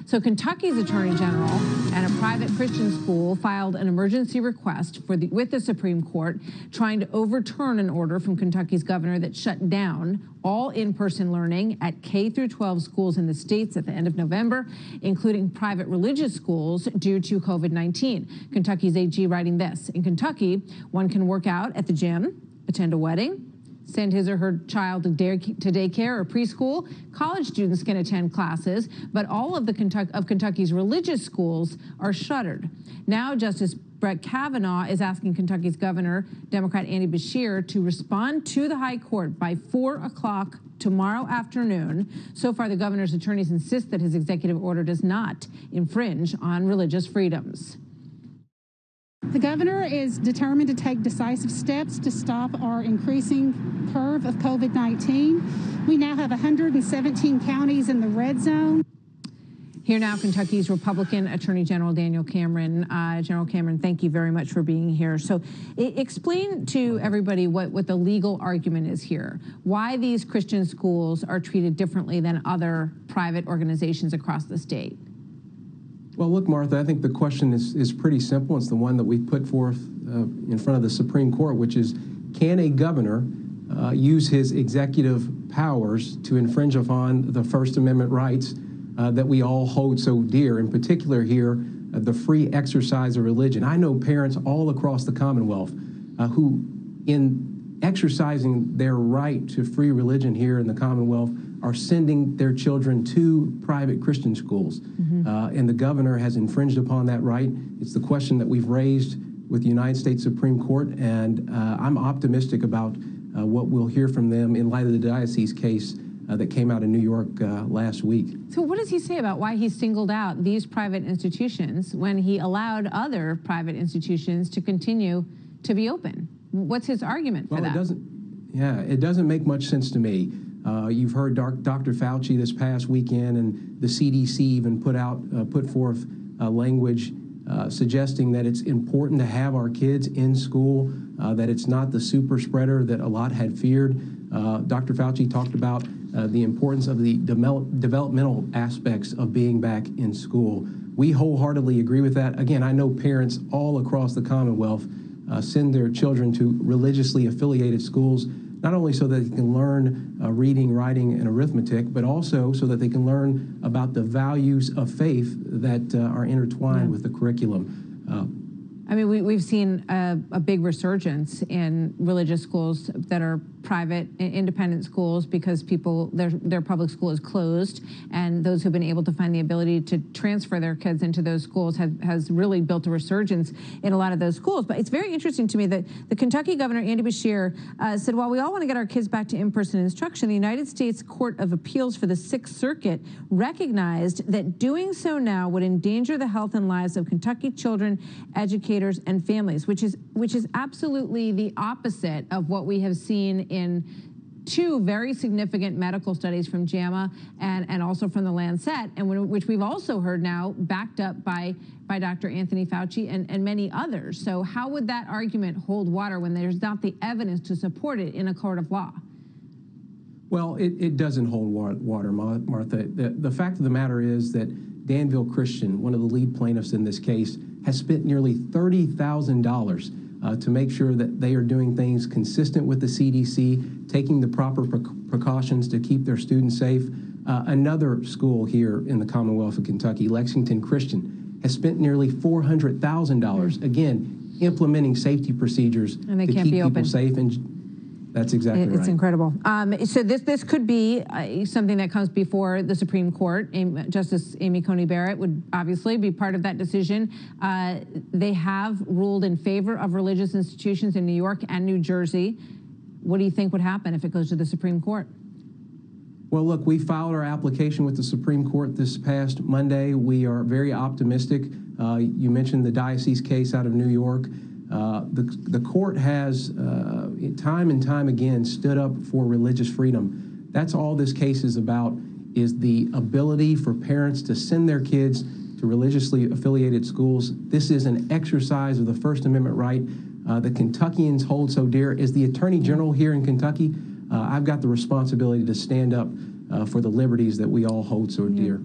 So Kentucky's Attorney General and a private Christian school filed an emergency request with the Supreme Court trying to overturn an order from Kentucky's governor that shut down all in-person learning at K through 12 schools in the states at the end of November, including private religious schools due to COVID-19. Kentucky's AG writing this: in Kentucky, one can work out at the gym, attend a wedding, send his or her child to daycare or preschool. College students can attend classes, but all of Kentucky's religious schools are shuttered. Now, Justice Brett Kavanaugh is asking Kentucky's governor, Democrat Andy Beshear, to respond to the high court by 4 o'clock tomorrow afternoon. So far, the governor's attorneys insist that his executive order does not infringe on religious freedoms. The governor is determined to take decisive steps to stop our increasing curve of COVID-19. We now have 117 counties in the red zone. Here now, Kentucky's Republican Attorney General Daniel Cameron. General Cameron, thank you very much for being here. So explain to everybody what the legal argument is here, why these Christian schools are treated differently than other private organizations across the state. Well, look, Martha, I think the question is pretty simple. It's the one that we put forth in front of the Supreme Court, which is, can a governor use his executive powers to infringe upon the First Amendment rights that we all hold so dear, in particular here, the free exercise of religion? I know parents all across the Commonwealth who, in exercising their right to free religion here in the Commonwealth, are sending their children to private Christian schools. And the governor has infringed upon that right. It's the question that we've raised with the United States Supreme Court, and I'm optimistic about what we'll hear from them in light of the diocese case that came out in New York last week. So what does he say about why he singled out these private institutions when he allowed other private institutions to continue to be open? What's his argument for that? It doesn't make much sense to me. You've heard Dr. Fauci this past weekend, and the CDC even put forth language suggesting that it's important to have our kids in school, that it's not the super spreader that a lot had feared. Dr. Fauci talked about the importance of the developmental aspects of being back in school. We wholeheartedly agree with that. Again, I know parents all across the Commonwealth send their children to religiously affiliated schools, not only so that they can learn reading, writing, and arithmetic, but also so that they can learn about the values of faith that are intertwined with the curriculum. I mean, we've seen a big resurgence in religious schools that are private, independent schools, because their public school is closed, and those who've been able to find the ability to transfer their kids into those schools has really built a resurgence in a lot of those schools. But it's very interesting to me that the Kentucky governor, Andy Beshear, said, while we all want to get our kids back to in-person instruction, the United States Court of Appeals for the Sixth Circuit recognized that doing so now would endanger the health and lives of Kentucky children, educators, and families, which is absolutely the opposite of what we have seen in two very significant medical studies from JAMA and also from the Lancet, and which we've also heard now backed up by Dr. Anthony Fauci and many others. So how would that argument hold water when there's not the evidence to support it in a court of law? Well, it doesn't hold water, Martha. The fact of the matter is that Danville Christian, one of the lead plaintiffs in this case, has spent nearly $30,000 to make sure that they are doing things consistent with the CDC, taking the proper precautions to keep their students safe. Another school here in the Commonwealth of Kentucky, Lexington Christian, has spent nearly $400,000, again, implementing safety procedures to keep people safe. And that's exactly right. It's incredible. So this could be something that comes before the Supreme Court. Justice Amy Coney Barrett would obviously be part of that decision. They have ruled in favor of religious institutions in New York and New Jersey. What do you think would happen if it goes to the Supreme Court? Well, look, we filed our application with the Supreme Court this past Monday. We are very optimistic. You mentioned the diocese case out of New York. The court has time and time again stood up for religious freedom. That's all this case is about, is the ability for parents to send their kids to religiously affiliated schools. This is an exercise of the First Amendment right that Kentuckians hold so dear. As the Attorney General here in Kentucky, I've got the responsibility to stand up for the liberties that we all hold so dear.